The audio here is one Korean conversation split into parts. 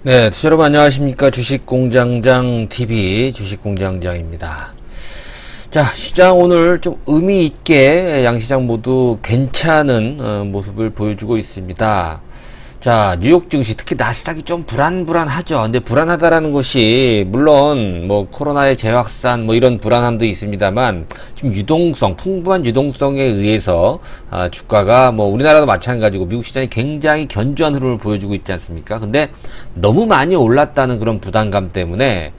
네, 여러분 안녕하십니까. 주식공장장 TV 주식공장장입니다. 자, 시장 오늘 좀 의미 있게 양시장 모두 괜찮은 모습을 보여주고 있습니다. 자, 뉴욕 증시 특히 나스닥이 좀 불안하죠. 근데 불안하다라는 것이 물론 뭐 코로나의 재확산 뭐 이런 불안함도 있습니다만 좀 유동성, 풍부한 유동성에 의해서 주가가 뭐 우리나라도 마찬가지고 미국 시장이 굉장히 견조한 흐름을 보여주고 있지 않습니까? 근데 너무 많이 올랐다는 그런 부담감 때문에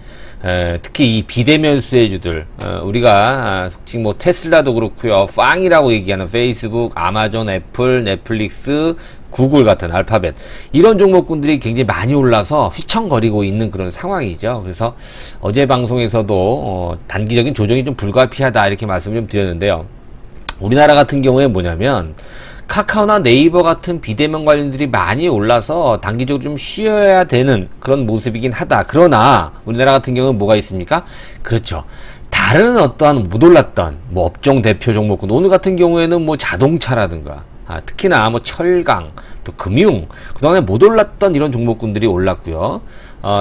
특히 이 비대면 수혜주들, 우리가 속칭 뭐 테슬라도 그렇고요, 빵이라고 얘기하는 페이스북, 아마존, 애플, 넷플릭스, 구글 같은 알파벳, 이런 종목군들이 굉장히 많이 올라서 휘청거리고 있는 그런 상황이죠. 그래서 어제 방송에서도 단기적인 조정이 좀 불가피하다 이렇게 말씀을 좀 드렸는데요. 우리나라 같은 경우에 뭐냐면 카카오나 네이버 같은 비대면 관련들이 많이 올라서 단기적으로 좀 쉬어야 되는 그런 모습이긴 하다. 그러나 우리나라 같은 경우는 뭐가 있습니까? 그렇죠. 다른 어떠한 못 올랐던 뭐 업종 대표 종목군, 오늘 같은 경우에는 뭐 자동차라든가 특히나 뭐 철강, 또 금융, 그동안에 못 올랐던 이런 종목군들이 올랐고요.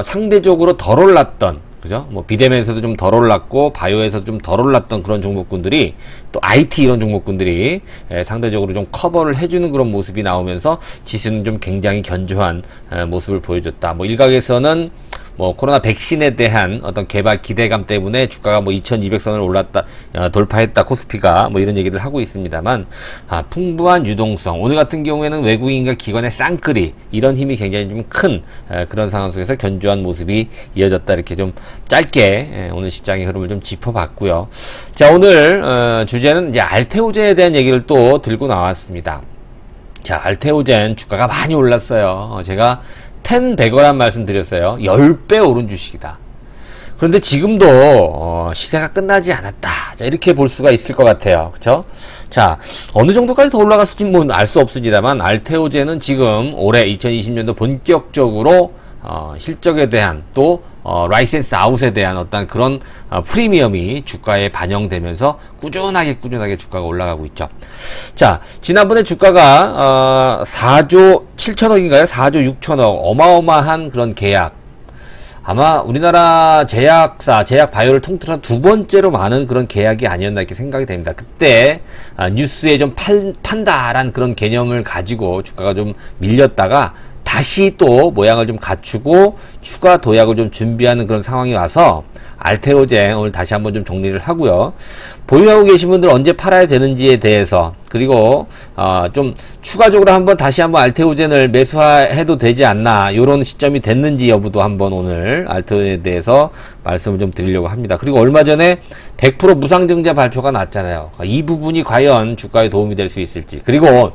상대적으로 덜 올랐던, 그죠? 뭐 비대면에서도 좀 덜 올랐고 바이오에서도 좀 덜 올랐던 그런 종목군들이, 또 IT 이런 종목군들이 상대적으로 좀 커버를 해주는 그런 모습이 나오면서 지수는 좀 굉장히 견조한 모습을 보여줬다. 뭐 일각에서는 뭐 코로나 백신에 대한 어떤 개발 기대감 때문에 주가가 뭐 2200선을 올랐다, 돌파했다, 코스피가 뭐 이런 얘기를 하고 있습니다만, 풍부한 유동성, 오늘 같은 경우에는 외국인과 기관의 쌍끌이, 이런 힘이 굉장히 좀 큰 그런 상황 속에서 견조한 모습이 이어졌다, 이렇게 좀 짧게 오늘 시장의 흐름을 좀 짚어봤고요. 자, 오늘 주제는 이제 알테오젠에 대한 얘기를 또 들고 나왔습니다. 자, 알테오젠 주가가 많이 올랐어요. 제가 10배거란 말씀 드렸어요. 10배 오른 주식이다. 그런데 지금도 시세가 끝나지 않았다. 자, 이렇게 볼 수가 있을 것 같아요. 그쵸? 자, 어느 정도까지 더 올라갔을지 뭐 알 수 없습니다만, 알테오젠은 지금 올해 2020년도 본격적으로 실적에 대한, 또 라이센스 아웃에 대한 어떤 그런 프리미엄이 주가에 반영되면서 꾸준하게 주가가 올라가고 있죠. 자, 지난번에 주가가 4조 7천억인가요? 4조 6천억, 어마어마한 그런 계약, 아마 우리나라 제약 바이오를 통틀어서 두 번째로 많은 그런 계약이 아니었나 이렇게 생각이 됩니다. 그때 뉴스에 좀 판다라는 그런 개념을 가지고 주가가 좀 밀렸다가 다시 또 모양을 좀 갖추고 추가 도약을 좀 준비하는 그런 상황이 와서 알테오젠 오늘 다시 한번 좀 정리를 하고요. 보유하고 계신 분들 언제 팔아야 되는지에 대해서, 그리고 좀 추가적으로 한번 다시 한번 알테오젠을 매수해도 되지 않나, 요런 시점이 됐는지 여부도 한번 오늘 알테오젠에 대해서 말씀을 좀 드리려고 합니다. 그리고 얼마 전에 100% 무상증자 발표가 났잖아요. 이 부분이 과연 주가에 도움이 될 수 있을지, 그리고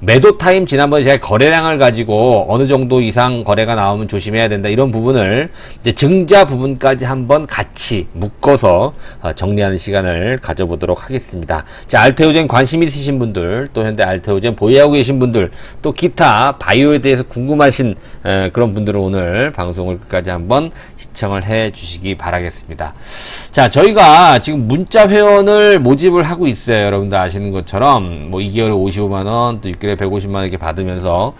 매도 타임, 지난번에 제가 거래량을 가지고 어느 정도 이상 거래가 나오면 조심해야 된다, 이런 부분을 이제 증자 부분까지 한번 같이 묶어서 정리하는 시간을 가져보도록 하겠습니다. 자, 알테오젠 관심 있으신 분들, 또 현재 알테오젠 보유하고 계신 분들, 또 기타 바이오에 대해서 궁금하신 그런 분들은 오늘 방송을 끝까지 한번 시청을 해 주시기 바라겠습니다. 자, 저희가 지금 문자 회원을 모집을 하고 있어요. 여러분들 아시는 것처럼 뭐 2개월에 55만원, 또 6개월에 150만원 이렇게 받으면서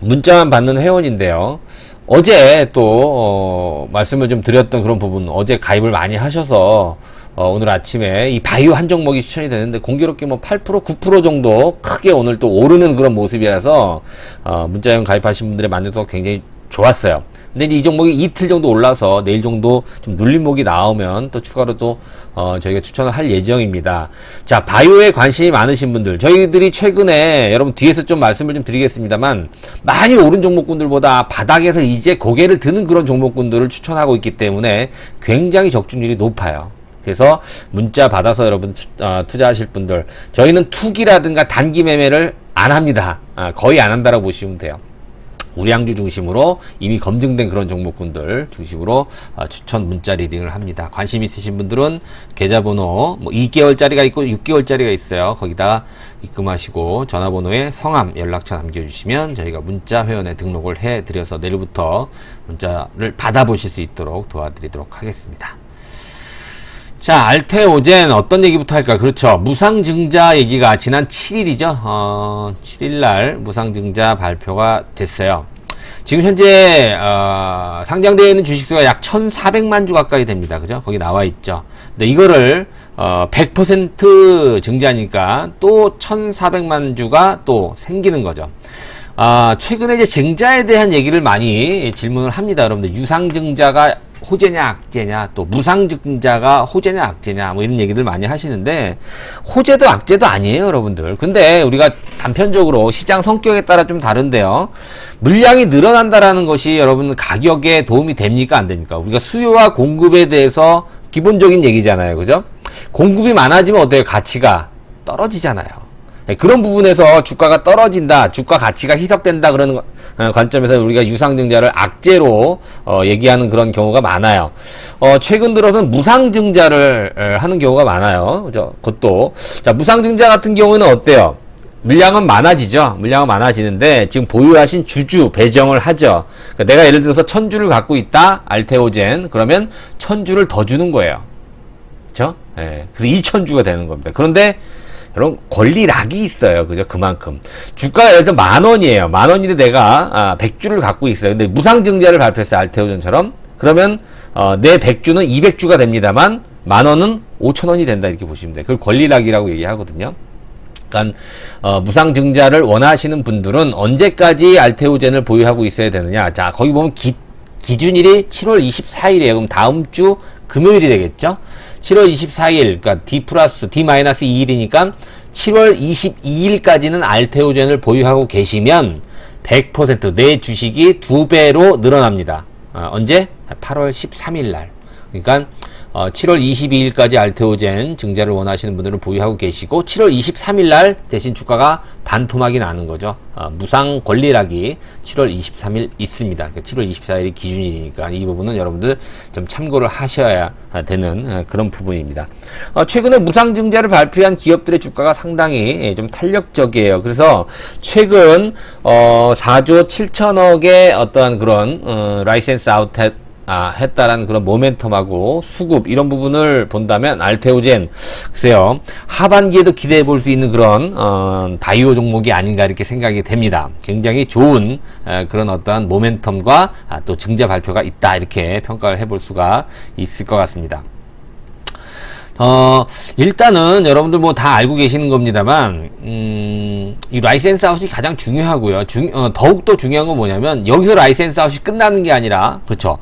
문자만 받는 회원인데요. 어제 또 말씀을 좀 드렸던 그런 부분, 어제 가입을 많이 하셔서 오늘 아침에 이 바이오 한 종목이 추천이 되는데 공교롭게 뭐 8%, 9% 정도 크게 오늘 또 오르는 그런 모습이라서 문자 회원 가입하신 분들의 만족도가 굉장히 좋았어요. 근데 이 종목이 이틀 정도 올라서 내일 정도 좀 눌림목이 나오면 또 추가로 또 저희가 추천을 할 예정입니다. 자, 바이오에 관심이 많으신 분들, 저희들이 최근에 여러분 뒤에서 좀 말씀을 좀 드리겠습니다만, 많이 오른 종목군들보다 바닥에서 이제 고개를 드는 그런 종목군들을 추천하고 있기 때문에 굉장히 적중률이 높아요. 그래서 문자 받아서 여러분 투자하실 분들, 저희는 투기라든가 단기 매매를 안 합니다. 거의 안 한다라고 보시면 돼요. 우량주 중심으로 이미 검증된 그런 종목군들 중심으로 추천 문자 리딩을 합니다. 관심 있으신 분들은 계좌번호 뭐 2개월짜리가 있고 6개월짜리가 있어요. 거기다 입금하시고 전화번호에 성함, 연락처 남겨주시면 저희가 문자 회원에 등록을 해드려서 내일부터 문자를 받아보실 수 있도록 도와드리도록 하겠습니다. 자, 알테오젠 어떤 얘기부터 할까? 그렇죠. 무상증자 얘기가 지난 7일이죠. 7일날 무상증자 발표가 됐어요. 지금 현재 상장되어 있는 주식수가 약 1,400만 주 가까이 됩니다. 그죠? 거기 나와 있죠. 근데 이거를 100% 증자니까 또 1,400만 주가 또 생기는 거죠. 최근에 이제 증자에 대한 얘기를 많이 질문을 합니다. 여러분들 유상증자가 호재냐 악재냐, 또 무상증자가 호재냐 악재냐, 뭐 이런 얘기들 많이 하시는데, 호재도 악재도 아니에요, 여러분들. 근데 우리가 단편적으로 시장 성격에 따라 좀 다른데요. 물량이 늘어난다라는 것이 여러분 가격에 도움이 됩니까 안 됩니까? 우리가 수요와 공급에 대해서 기본적인 얘기잖아요, 그죠? 공급이 많아지면 어때요? 가치가 떨어지잖아요. 그런 부분에서 주가가 떨어진다, 주가 가치가 희석된다 그러는 관점에서 우리가 유상증자를 악재로 얘기하는 그런 경우가 많아요. 최근 들어서는 무상증자를 하는 경우가 많아요. 그죠? 그것도 자, 무상증자 같은 경우는 어때요? 물량은 많아지죠. 물량은 많아지는데 지금 보유하신 주주 배정을 하죠. 그러니까 내가 예를 들어서 1000주를 갖고 있다, 알테오젠. 그러면 1000주를 더 주는 거예요. 그렇죠? 예. 그래서 2000주가 되는 겁니다. 그런데 여러분 권리락이 있어요. 그죠? 그만큼 주가가 예를 들어 10,000원이에요. 10,000원인데 내가 100주를 갖고 있어요. 근데 무상증자를 발표했어요. 알테오전처럼. 그러면 내 100주는 200주가 됩니다만 10,000원은 5,000원이 된다, 이렇게 보시면 돼요. 그걸 권리락이라고 얘기하거든요. 그러니까 무상증자를 원하시는 분들은 언제까지 알테오젠을 보유하고 있어야 되느냐. 자, 거기 보면 기준일이 7월 24일이에요. 그럼 다음 주 금요일이 되겠죠? 7월 24일, 그러니까 D-2일이니까 7월 22일까지는 알테오젠을 보유하고 계시면 100% 내 주식이 2배로 늘어납니다. 언제? 8월 13일 날. 그러니까 7월 22일까지 알테오젠 증자를 원하시는 분들은 보유하고 계시고 7월 23일 날 대신 주가가 반토막이 나는 거죠. 무상 권리락이 7월 23일 있습니다. 그러니까 7월 24일이 기준일이니까 이 부분은 여러분들 좀 참고를 하셔야 되는 그런 부분입니다. 최근에 무상 증자를 발표한 기업들의 주가가 상당히 좀 탄력적이에요. 그래서 최근 4조 7천억의 어떠한 그런 라이센스 아웃 했다라는 그런 모멘텀하고 수급 이런 부분을 본다면 알테오젠 글쎄요 하반기에도 기대해 볼 수 있는 그런 바이오 종목이 아닌가 이렇게 생각이 됩니다. 굉장히 좋은 그런 어떠한 모멘텀과 또 증자 발표가 있다, 이렇게 평가를 해볼 수가 있을 것 같습니다. 일단은 여러분들 뭐 다 알고 계시는 겁니다만 이 라이센스 아웃이 가장 중요하고요. 더욱더 중요한 건 뭐냐면 여기서 라이센스 아웃이 끝나는 게 아니라, 그렇죠,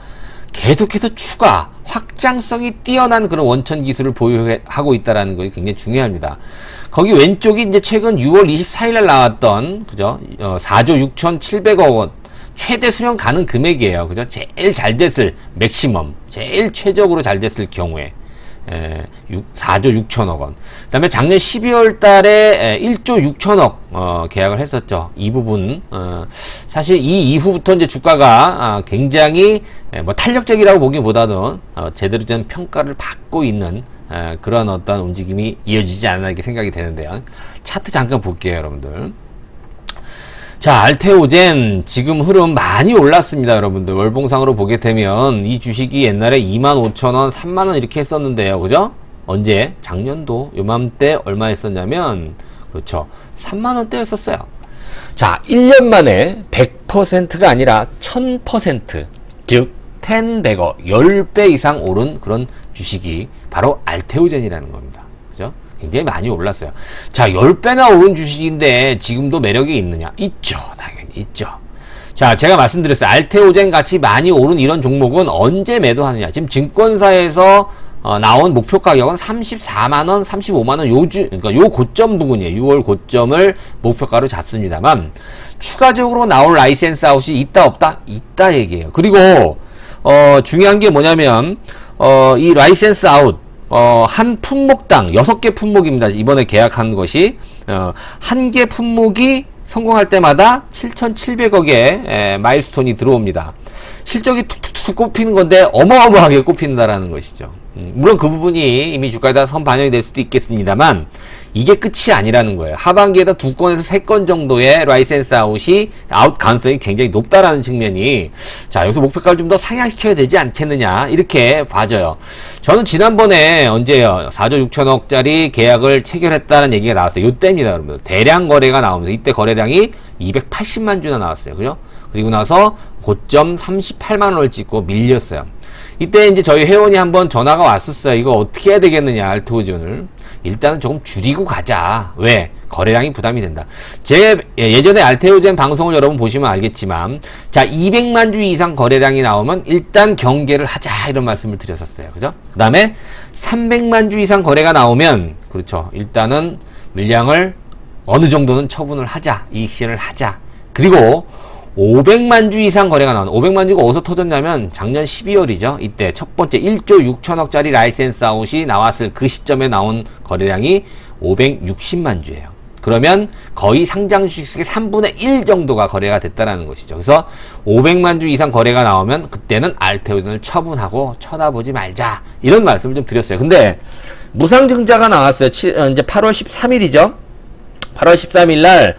계속해서 추가 확장성이 뛰어난 그런 원천 기술을 보유하고 있다라는 것이 굉장히 중요합니다. 거기 왼쪽이 이제 최근 6월 24일 날 나왔던, 그죠? 4조 6,700억 원 최대 수령 가능 금액이에요. 그죠? 제일 잘 됐을 맥시멈, 제일 최적으로 잘 됐을 경우에 4조 6천억 원. 그 다음에 작년 12월 달에 1조 6천억 계약을 했었죠. 이 부분 사실 이 이후부터 이제 주가가 굉장히 뭐 탄력적이라고 보기보다는 제대로 된 평가를 받고 있는 그런 어떤 움직임이 이어지지 않나 이렇게 생각이 되는데요. 차트 잠깐 볼게요, 여러분들. 자, 알테오젠 지금 흐름 많이 올랐습니다, 여러분들. 월봉상으로 보게 되면 이 주식이 옛날에 25,000원, 3만원 이렇게 했었는데요, 그죠? 언제? 작년도 요맘때 얼마 했었냐면, 그렇죠, 3만원대였었어요. 자, 1년 만에 100%가 아니라 1000%, 즉 10배거 10배 이상 오른 그런 주식이 바로 알테오젠이라는 겁니다. 그죠? 굉장히 많이 올랐어요. 자, 10배나 오른 주식인데 지금도 매력이 있느냐? 있죠. 당연히 있죠. 자, 제가 말씀드렸어요. 알테오젠 같이 많이 오른 이런 종목은 언제 매도하느냐? 지금 증권사에서 나온 목표 가격은 34만원, 35만원 그러니까 요 고점 부분이에요. 6월 고점을 목표가로 잡습니다만 추가적으로 나올 라이센스 아웃이 있다 없다? 있다 얘기예요. 그리고 중요한 게 뭐냐면 이 라이센스 아웃 한 품목당 6개 품목입니다. 이번에 계약한 것이 한 개 품목이 성공할 때마다 7,700억의 마일스톤이 들어옵니다. 실적이 툭툭툭 꼽히는 건데 어마어마하게 꼽힌다라는 것이죠. 물론 그 부분이 이미 주가에다 선 반영이 될 수도 있겠습니다만 이게 끝이 아니라는 거예요. 하반기에다 2건에서 3건 정도의 라이센스 아웃 가능성이 굉장히 높다라는 측면이, 자, 여기서 목표가를 좀 더 상향시켜야 되지 않겠느냐 이렇게 봐져요. 저는 지난번에 언제요? 4조 6천억짜리 계약을 체결했다는 얘기가 나왔어요. 이때입니다, 여러분. 대량 거래가 나오면서 이때 거래량이 280만 주나 나왔어요. 그죠? 그리고 나서 고점 38만원을 찍고 밀렸어요. 이때 이제 저희 회원이 한번 전화가 왔었어요. 이거 어떻게 해야 되겠느냐, 알테오젠을. 일단은 조금 줄이고 가자. 왜? 거래량이 부담이 된다. 제 예전에 알테오젠 방송을 여러분 보시면 알겠지만, 자, 200만 주 이상 거래량이 나오면 일단 경계를 하자, 이런 말씀을 드렸었어요. 그죠? 그 다음에 300만 주 이상 거래가 나오면, 그렇죠, 일단은 물량을 어느 정도는 처분을 하자, 이익 실현을 하자. 그리고 500만 주 이상 거래가 나오는, 500만 주가 어디서 터졌냐면 작년 12월이죠. 이때 첫 번째 1조 6천억짜리 라이센스 아웃이 나왔을 그 시점에 나온 거래량이 560만 주예요. 그러면 거의 상장 주식의 3분의 1 정도가 거래가 됐다라는 것이죠. 그래서 500만 주 이상 거래가 나오면 그때는 알테오젠을 처분하고 쳐다보지 말자, 이런 말씀을 좀 드렸어요. 근데 무상증자가 나왔어요. 이제 8월 13일이죠. 8월 13일 날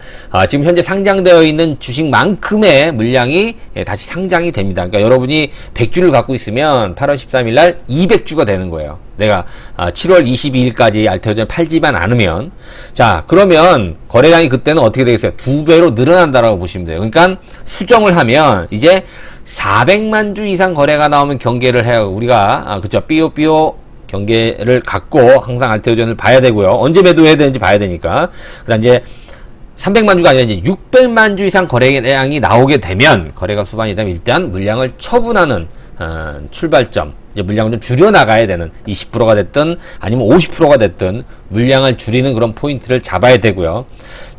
지금 현재 상장되어 있는 주식만큼의 물량이 다시 상장이 됩니다. 그러니까 여러분이 100주를 갖고 있으면 8월 13일 날 200주가 되는 거예요. 내가 7월 22일까지 알테오젠 팔지만 않으면. 자, 그러면 거래량이 그때는 어떻게 되겠어요? 2배로 늘어난다라고 보시면 돼요. 그러니까 수정을 하면 이제 400만 주 이상 거래가 나오면 경계를 해요. 우리가 그쵸, 삐오삐오 경계를 갖고 항상 알테오젠을 봐야 되고요. 언제 매도해야 되는지 봐야 되니까. 그다음 이제 300만 주가 아니라 이제 600만 주 이상 거래량이 나오게 되면, 거래가 수반이 되면 일단 물량을 처분하는 출발점, 이제 물량을 좀 줄여 나가야 되는, 20%가 됐든 아니면 50%가 됐든 물량을 줄이는 그런 포인트를 잡아야 되고요.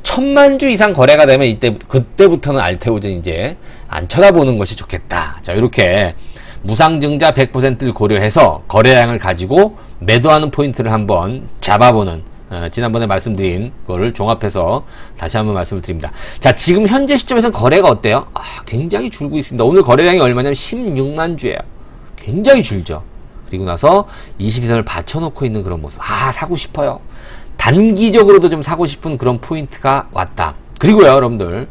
1000만 주 이상 거래가 되면 그때부터는 알테오젠 이제 안 쳐다보는 것이 좋겠다. 자, 이렇게 무상증자 100%를 고려해서 거래량을 가지고 매도하는 포인트를 한번 잡아보는, 지난번에 말씀드린 거를 종합해서 다시 한번 말씀을 드립니다. 자, 지금 현재 시점에서는 거래가 어때요? 굉장히 줄고 있습니다. 오늘 거래량이 얼마냐면 16만 주예요. 굉장히 줄죠. 그리고 나서 22선을 받쳐놓고 있는 그런 모습. 사고 싶어요. 단기적으로도 좀 사고 싶은 그런 포인트가 왔다. 그리고요, 여러분들,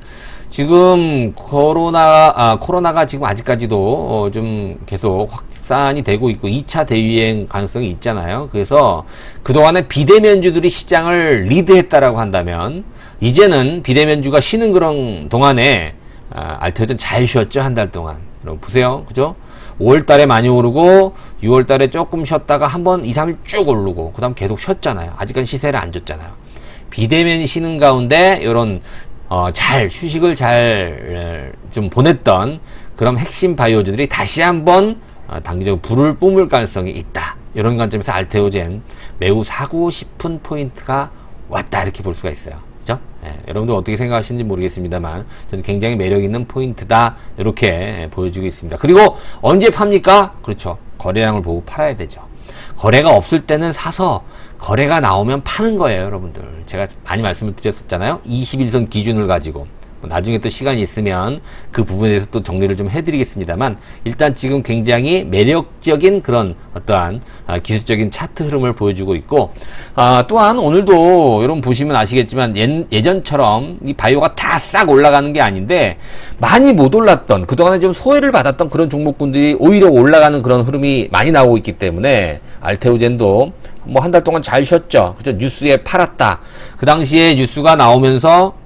지금 코로나가 지금 아직까지도 좀 계속 확산이 되고 있고 2차 대유행 가능성이 있잖아요. 그래서 그동안에 비대면주들이 시장을 리드했다라고 한다면, 이제는 비대면주가 쉬는 그런 동안에 알테오젠 잘 쉬었죠. 한 달 동안. 여러분 보세요. 그죠? 5월달에 많이 오르고 6월달에 조금 쉬었다가 한번 2, 3일 쭉 오르고 그 다음 계속 쉬었잖아요. 아직까지 시세를 안 줬잖아요. 비대면이 쉬는 가운데 이런 휴식을 잘 좀 보냈던 그런 핵심 바이오주들이 다시 한번 단기적으로 불을 뿜을 가능성이 있다. 이런 관점에서 알테오젠 매우 사고 싶은 포인트가 왔다, 이렇게 볼 수가 있어요. 그죠? 여러분들 어떻게 생각하시는지 모르겠습니다만 저는 굉장히 매력 있는 포인트다, 이렇게 보여주고 있습니다. 그리고 언제 팝니까? 그렇죠, 거래량을 보고 팔아야 되죠. 거래가 없을 때는 사서 거래가 나오면 파는 거예요, 여러분들. 제가 많이 말씀을 드렸었잖아요. 21선 기준을 가지고. 나중에 또 시간이 있으면 그 부분에 대해서 또 정리를 좀 해드리겠습니다만, 일단 지금 굉장히 매력적인 그런 어떠한 기술적인 차트 흐름을 보여주고 있고, 또한 오늘도 여러분 보시면 아시겠지만 예전처럼 이 바이오가 다 싹 올라가는 게 아닌데, 많이 못 올랐던, 그동안에 좀 소외를 받았던 그런 종목군들이 오히려 올라가는 그런 흐름이 많이 나오고 있기 때문에, 알테오젠도 뭐 한 달 동안 잘 쉬었죠. 그죠? 뉴스에 팔았다. 그 당시에 뉴스가 나오면서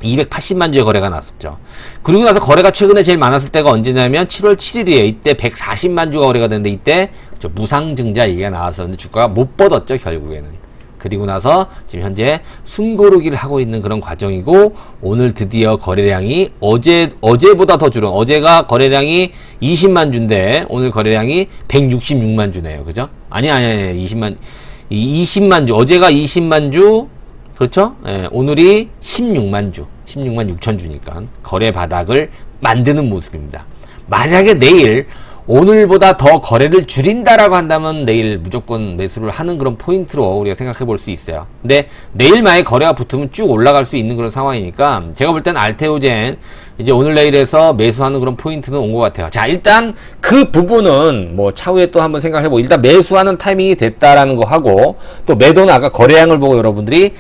280만 주의 거래가 났었죠. 그리고 나서 거래가 최근에 제일 많았을 때가 언제냐면 7월 7일이에요. 이때 140만 주가 거래가 됐는데, 이때 무상증자 얘기가 나왔었는데 주가가 못 뻗었죠, 결국에는. 그리고 나서 지금 현재 숨고르기를 하고 있는 그런 과정이고, 오늘 드디어 거래량이 어제보다 더 줄은, 어제가 거래량이 20만 주인데 오늘 거래량이 166만 주네요. 그죠? 아니 20만 주. 어제가 20만 주, 그렇죠? 오늘이 16만 주, 16만 6천 주니까 거래 바닥을 만드는 모습입니다. 만약에 내일 오늘보다 더 거래를 줄인다라고 한다면 내일 무조건 매수를 하는 그런 포인트로 우리가 생각해 볼 수 있어요. 근데 내일 만약에 거래가 붙으면 쭉 올라갈 수 있는 그런 상황이니까 제가 볼 땐 알테오젠 이제 오늘 내일에서 매수하는 그런 포인트는 온 것 같아요. 자, 일단 그 부분은 뭐 차후에 또 한번 생각해보고, 일단 매수하는 타이밍이 됐다라는 거 하고, 또 매도는 아까 거래량을 보고 여러분들이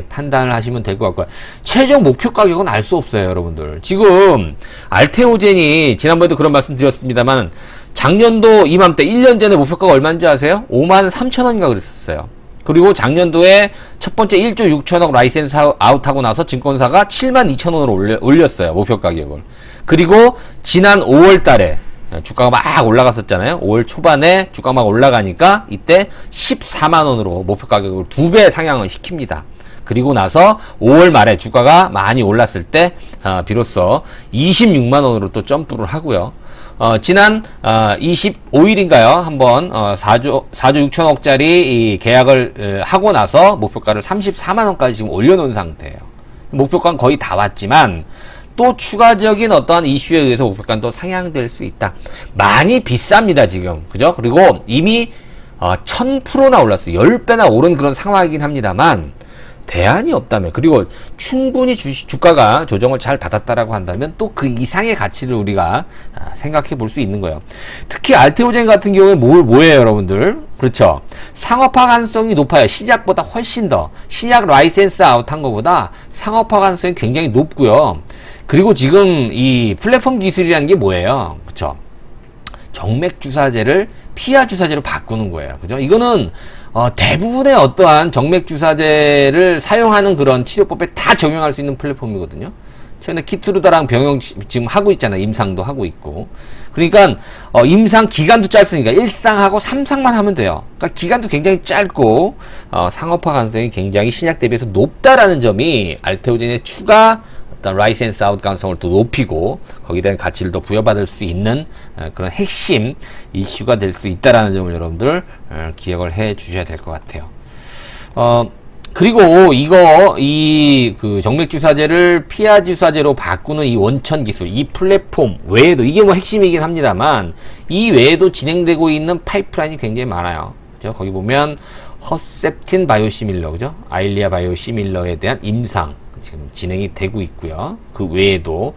판단을 하시면 될 것 같고요. 최종 목표 가격은 알 수 없어요, 여러분들. 지금 알테오젠이 지난번에도 그런 말씀 드렸습니다만, 작년도 이맘때 1년 전에 목표가가 얼마인지 아세요? 53,000원인가 그랬었어요. 그리고 작년도에 첫 번째 1조 6천억 라이센스 아웃하고 나서 증권사가 72,000원으로 올렸어요, 목표 가격을. 그리고 지난 5월 달에 주가가 막 올라갔었잖아요. 5월 초반에 주가가 막 올라가니까 이때 14만원으로 목표 가격을 2배 상향을 시킵니다. 그리고 나서 5월 말에 주가가 많이 올랐을 때 비로소 26만원으로 또 점프를 하고요. 지난 25일인가요? 한번 4조 6천억짜리 이 계약을 하고 나서 목표가를 34만원까지 지금 올려놓은 상태예요. 목표가는 거의 다 왔지만 또 추가적인 어떠한 이슈에 의해서 목표가는 또 상향될 수 있다. 많이 비쌉니다 지금, 그죠? 그리고 이미 1000%나 올랐어요. 10배나 오른 그런 상황이긴 합니다만 대안이 없다면, 그리고 충분히 주가가 조정을 잘 받았다라고 한다면 또 그 이상의 가치를 우리가 생각해 볼 수 있는 거예요. 특히 알테오젠 같은 경우에 뭐예요 여러분들? 그렇죠, 상업화 가능성이 높아요. 시작보다 훨씬 더, 시작 라이센스 아웃한 것보다 상업화 가능성이 굉장히 높고요. 그리고 지금 이 플랫폼 기술이라는 게 뭐예요? 그렇죠, 정맥 주사제를 피하 주사제로 바꾸는 거예요. 그죠? 이거는 대부분의 어떠한 정맥 주사제를 사용하는 그런 치료법에 다 적용할 수 있는 플랫폼이거든요. 최근에 키트루다랑 병용 지금 하고 있잖아요. 임상도 하고 있고. 그러니까 임상 기간도 짧으니까 1상하고 3상만 하면 돼요. 그러니까 기간도 굉장히 짧고 상업화 가능성이 굉장히 신약 대비해서 높다라는 점이 알테오젠의 추가 라이센스 아웃 가능성을 또 높이고 거기에 대한 가치를 더 부여받을 수 있는 그런 핵심 이슈가 될 수 있다라는 점을 여러분들 기억을 해 주셔야 될 것 같아요. 그리고 그 정맥 주사제를 피하 주사제로 바꾸는 이 원천 기술, 이 플랫폼 외에도, 이게 뭐 핵심이긴 합니다만 이 외에도 진행되고 있는 파이프라인이 굉장히 많아요. 그죠? 거기 보면 허셉틴 바이오시밀러, 그죠? 아일리아 바이오시밀러에 대한 임상 지금 진행이 되고 있고요. 그 외에도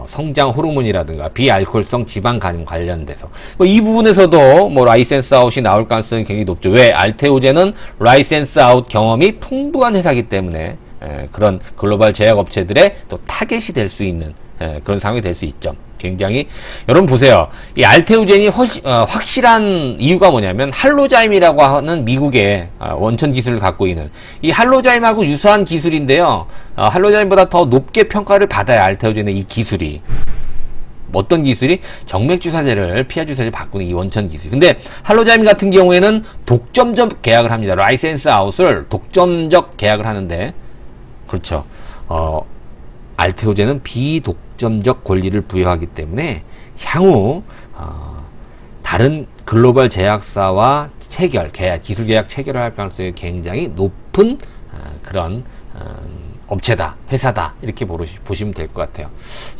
성장 호르몬이라든가 비알코올성 지방 간염 관련돼서 이 부분에서도 라이센스 아웃이 나올 가능성이 굉장히 높죠. 왜? 알테오젠은 라이센스 아웃 경험이 풍부한 회사이기 때문에 그런 글로벌 제약 업체들의 또 타겟이 될 수 있는 그런 상황이 될 수 있죠. 굉장히, 여러분 보세요. 이 알테오젠이 확실한 이유가 뭐냐면 할로자임이라고 하는 미국의 원천 기술을 갖고 있는, 이 할로자임하고 유사한 기술인데요. 할로자임보다 더 높게 평가를 받아야 알테오젠의 이 기술이. 어떤 기술이? 정맥 주사제를 피하 주사제 바꾸는 이 원천 기술. 근데 할로자임 같은 경우에는 독점적 계약을 합니다. 라이센스 아웃을 독점적 계약을 하는데, 그렇죠. 알테오젠은 비독점적 권리를 부여하기 때문에 향후 다른 글로벌 제약사와 기술 계약 체결을 할 가능성이 굉장히 높은 그런 업체다, 회사다, 이렇게 보시면 될 것 같아요.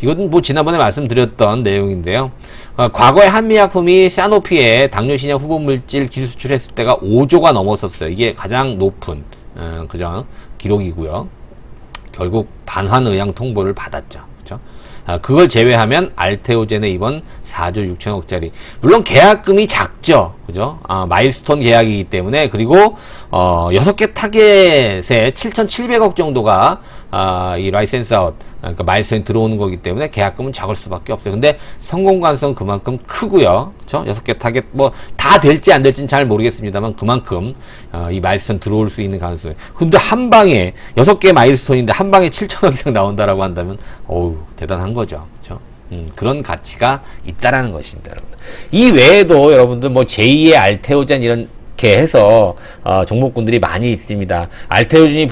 이건 뭐 지난번에 말씀드렸던 내용인데요. 과거에 한미약품이 사노피에 당뇨신약 후보물질 기술 수출했을 때가 5조가 넘었었어요. 이게 가장 높은 그죠? 기록이고요. 결국 반환의양 통보를 받았죠. 그렇죠? 그걸 제외하면 알테오젠의 이번 4조 6천억짜리, 물론 계약금이 작죠. 그죠? 마일스톤 계약이기 때문에, 그리고 6개 타겟에 7,700억 정도가 이 라이센스 아웃, 그러니까 마일스톤이 들어오는 거기 때문에 계약금은 작을 수밖에 없어요. 근데 성공 가능성은 그만큼 크고요. 그렇죠? 6개 타겟 뭐 다 될지 안 될지는 잘 모르겠습니다만 그만큼 이 마일스톤 들어올 수 있는 가능성이. 근데 한 방에 6개 마일스톤인데 한 방에 7천억 이상 나온다라고 한다면 어우, 대단한 거죠. 그렇죠? 그런 가치가 있다라는 것입니다, 여러분. 이 외에도 여러분들 뭐 제2의 알테오젠 이렇게 해서 종목군들이 많이 있습니다. 알테오젠이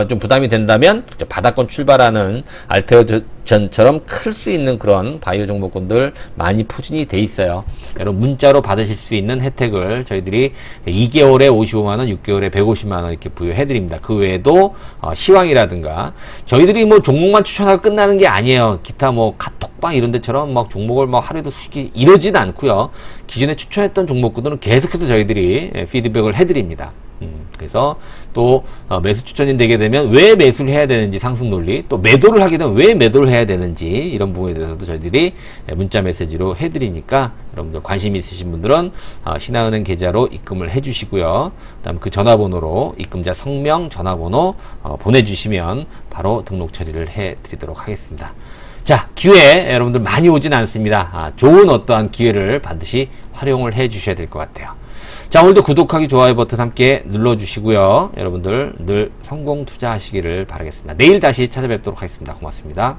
좀 부담이 된다면 바닥권 출발하는 알테오젠처럼 클 수 있는 그런 바이오 종목군들 많이 포진이 돼 있어요. 여러분 문자로 받으실 수 있는 혜택을 저희들이 2개월에 55만원, 6개월에 150만원 이렇게 부여해 드립니다. 그 외에도 시황이라든가, 저희들이 뭐 종목만 추천하고 끝나는 게 아니에요. 기타 뭐 카톡방 이런 데처럼 막 종목을 막 하루에도 수십 개 이러진 않고요. 기존에 추천했던 종목들은 계속해서 저희들이 피드백을 해 드립니다. 그래서 또 매수 추천이 되게 되면 왜 매수를 해야 되는지, 상승 논리, 또 매도를 하게 되면 왜 매도를 해야 되는지, 이런 부분에 대해서도 저희들이 문자 메시지로 해드리니까 여러분들 관심 있으신 분들은 신한은행 계좌로 입금을 해주시고요. 그다음 그 전화번호로 입금자 성명, 전화번호 보내주시면 바로 등록 처리를 해드리도록 하겠습니다. 자, 기회 여러분들 많이 오진 않습니다. 좋은 어떠한 기회를 반드시 활용을 해 주셔야 될 것 같아요. 자, 오늘도 구독하기, 좋아요 버튼 함께 눌러주시고요. 여러분들 늘 성공 투자하시기를 바라겠습니다. 내일 다시 찾아뵙도록 하겠습니다. 고맙습니다.